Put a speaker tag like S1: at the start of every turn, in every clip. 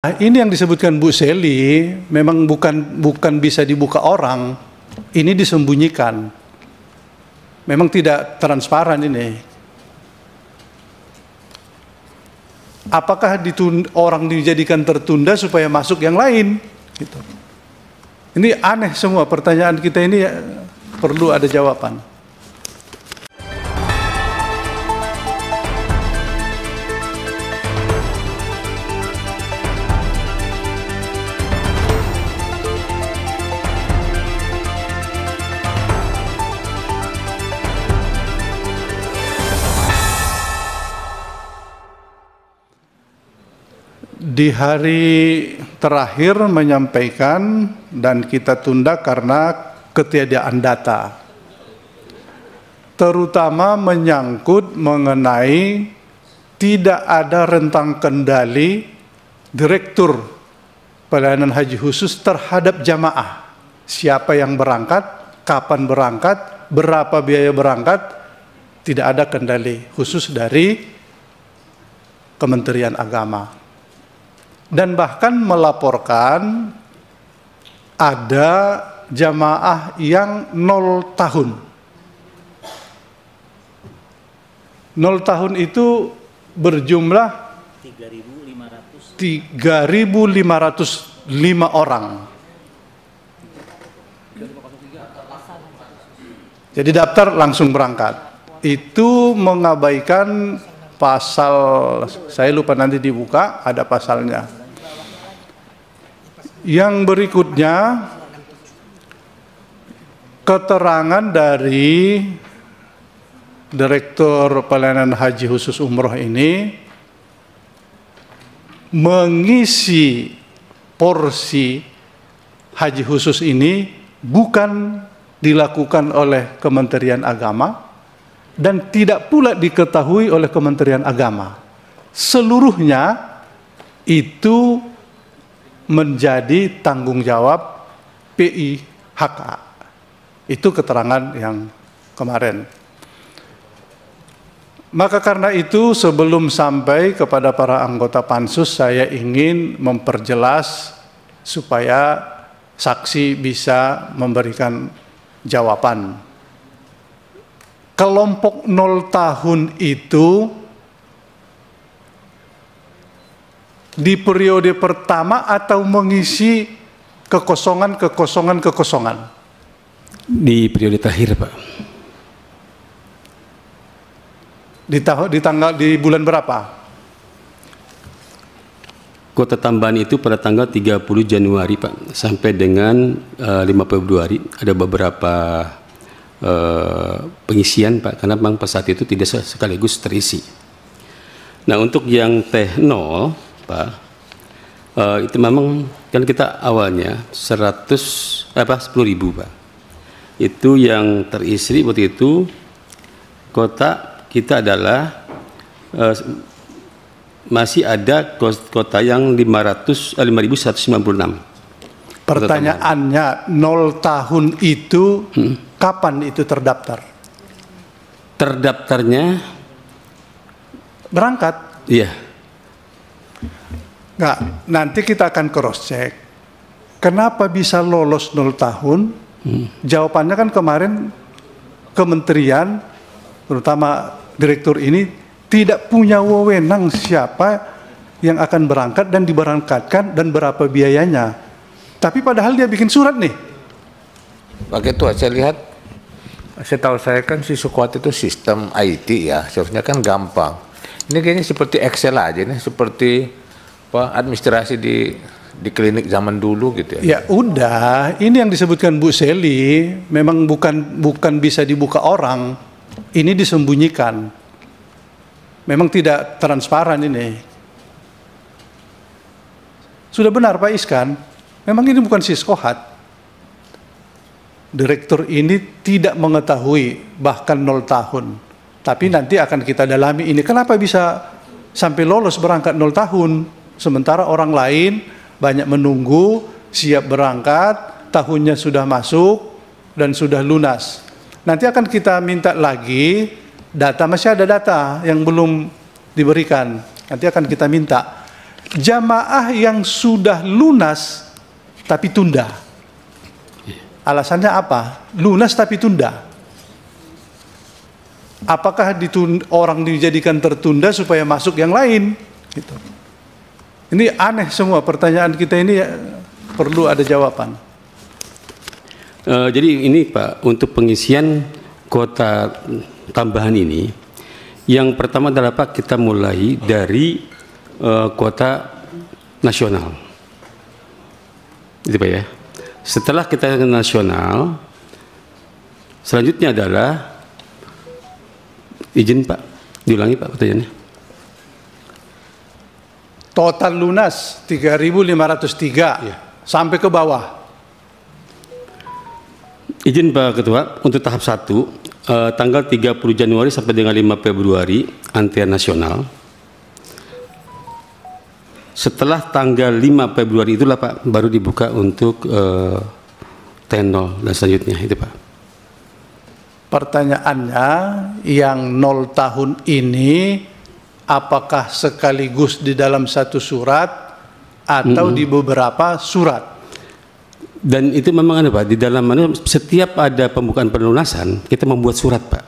S1: Ini yang disebutkan Bu Seli memang bukan bisa dibuka orang, ini disembunyikan. Memang tidak transparan ini. Apakah orang dijadikan tertunda supaya masuk yang lain? Gitu. Ini aneh semua, pertanyaan kita ini perlu ada jawaban. Di hari terakhir menyampaikan dan kita tunda karena ketiadaan data, terutama menyangkut mengenai tidak ada rentang kendali Direktur Pelayanan Haji Khusus terhadap jamaah. Siapa yang berangkat, kapan berangkat, berapa biaya berangkat, tidak ada kendali khusus dari Kementerian Agama. Dan bahkan melaporkan ada jamaah yang 0 tahun. 0 tahun itu berjumlah 3.505 orang. Jadi daftar langsung berangkat. Itu mengabaikan pasal, saya lupa nanti dibuka, ada pasalnya. Yang berikutnya, keterangan dari Direktur Pelayanan Haji Khusus Umroh ini mengisi porsi haji khusus ini bukan dilakukan oleh Kementerian Agama dan tidak pula diketahui oleh Kementerian Agama. Seluruhnya itu menjadi tanggung jawab PIHK. Itu keterangan yang kemarin. Maka karena itu sebelum sampai kepada para anggota pansus, saya ingin memperjelas supaya saksi bisa memberikan jawaban. Kelompok 0 tahun itu di periode pertama atau mengisi kekosongan?
S2: Di periode terakhir, Pak.
S1: Di bulan berapa?
S2: Kota tambahan itu pada tanggal 30 Januari, Pak, sampai dengan 5 Februari. Ada beberapa pengisian, Pak, karena memang pada saat itu tidak sekaligus terisi. Nah, untuk yang T0, Pak, itu memang kan kita awalnya 10.000, Pak. Itu yang terisi waktu itu kota kita adalah masih ada kota yang 5.196.
S1: Pertanyaannya, 0 tahun itu kapan itu terdaftar?
S2: Terdaftarnya
S1: berangkat?
S2: Iya.
S1: Nggak, nanti kita akan cross check. Kenapa bisa lolos 0 tahun? Jawabannya kan kemarin kementerian, terutama direktur ini, tidak punya wewenang siapa yang akan berangkat dan diberangkatkan dan berapa biayanya. Tapi padahal dia bikin surat nih.
S3: Pak Ketua, saya lihat, setahu saya kan si Sukuat itu sistem IT ya, seharusnya kan gampang. Ini kayaknya seperti Excel aja nih, seperti administrasi di klinik zaman dulu gitu ya.
S1: Ya udah, ini yang disebutkan Bu Seli memang bukan bisa dibuka orang, ini disembunyikan. Memang tidak transparan ini. Sudah benar Pak Iskan, memang ini bukan Siskohat. Direktur ini tidak mengetahui bahkan 0 tahun. Tapi nanti akan kita dalami ini. Kenapa bisa sampai lolos berangkat 0 tahun? Sementara orang lain banyak menunggu, siap berangkat, tahunnya sudah masuk, dan sudah lunas. Nanti akan kita minta lagi data, masih ada data yang belum diberikan. Nanti akan kita minta. jamaah yang sudah lunas tapi tunda. Alasannya apa? Lunas tapi tunda. Apakah orang dijadikan tertunda supaya masuk yang lain? Gitu. Ini aneh semua pertanyaan kita ini, perlu ada jawaban.
S2: Jadi ini Pak, untuk pengisian kuota tambahan ini, yang pertama adalah Pak, kita mulai dari kuota nasional. Gitu Pak ya. Setelah kita ke nasional, selanjutnya adalah izin Pak, diulangi Pak pertanyaannya.
S1: Total lunas 3.503
S2: Ya.
S1: sampai ke bawah.
S2: Izin Pak Ketua, untuk tahap 1, tanggal 30 Januari sampai dengan 5 Februari, antrian nasional. Setelah tanggal 5 Februari itulah Pak, baru dibuka untuk T0 dan selanjutnya, itu Pak.
S1: Pertanyaannya, yang 0 tahun ini apakah sekaligus di dalam satu surat atau di beberapa surat?
S2: Dan itu memang ada Pak, di dalam mana setiap ada pembukaan pelunasan, kita membuat surat Pak.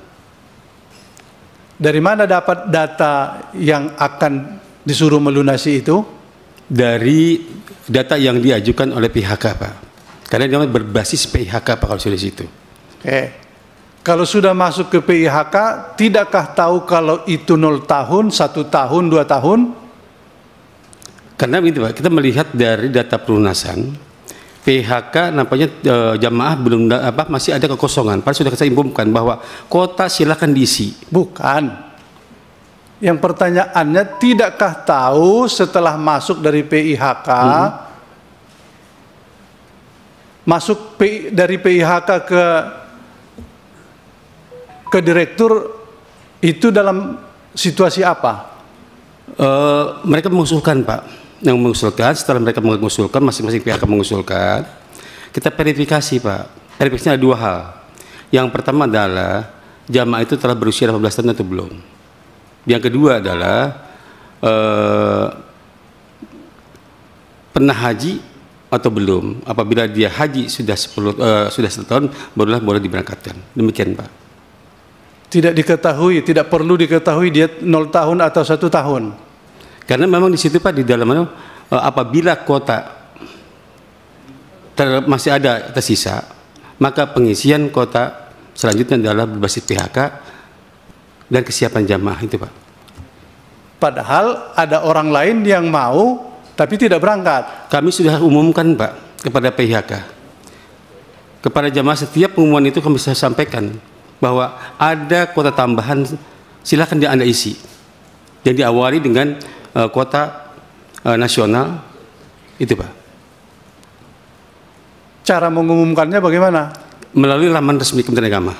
S1: Dari mana dapat data yang akan disuruh melunasi itu?
S2: Dari data yang diajukan oleh PHK Pak. Karena dia berbasis PHK Pak kalau sudah di situ.
S1: Kalau sudah masuk ke PIHK, tidakkah tahu kalau itu 0 tahun, 1 tahun, 2 tahun?
S2: Karena begitu Pak, kita melihat dari data pelunasan, PHK nampaknya jamaah belum masih ada kekosongan. Padahal sudah saya umumkan bahwa kuota silakan diisi.
S1: Bukan. Yang pertanyaannya, tidakkah tahu setelah masuk dari PIHK, masuk dari PIHK ke direktur itu dalam situasi apa?
S2: Mereka mengusulkan Pak, yang mengusulkan, setelah mereka mengusulkan, masing-masing pihak mengusulkan, kita verifikasi Pak. Verifikasinya ada 2 hal. Yang pertama adalah jamaah itu telah berusia 18 tahun atau belum. Yang kedua adalah pernah haji atau belum. Apabila dia haji sudah 1 tahun, barulah boleh diberangkatkan. Demikian Pak.
S1: Tidak diketahui, tidak perlu diketahui dia 0 tahun atau 1 tahun.
S2: Karena memang di situ Pak, di dalam apabila kuota masih ada tersisa, maka pengisian kuota selanjutnya adalah berbasis PHK dan kesiapan jamaah itu Pak.
S1: Padahal ada orang lain yang mau tapi tidak berangkat.
S2: Kami sudah umumkan Pak kepada PHK. Kepada jamaah setiap pengumuman itu kami bisa sampaikan bahwa ada kuota tambahan, silakan Anda isi. Dan diawali dengan kuota nasional itu Pak.
S1: Cara mengumumkannya bagaimana?
S2: Melalui laman resmi Kementerian Agama.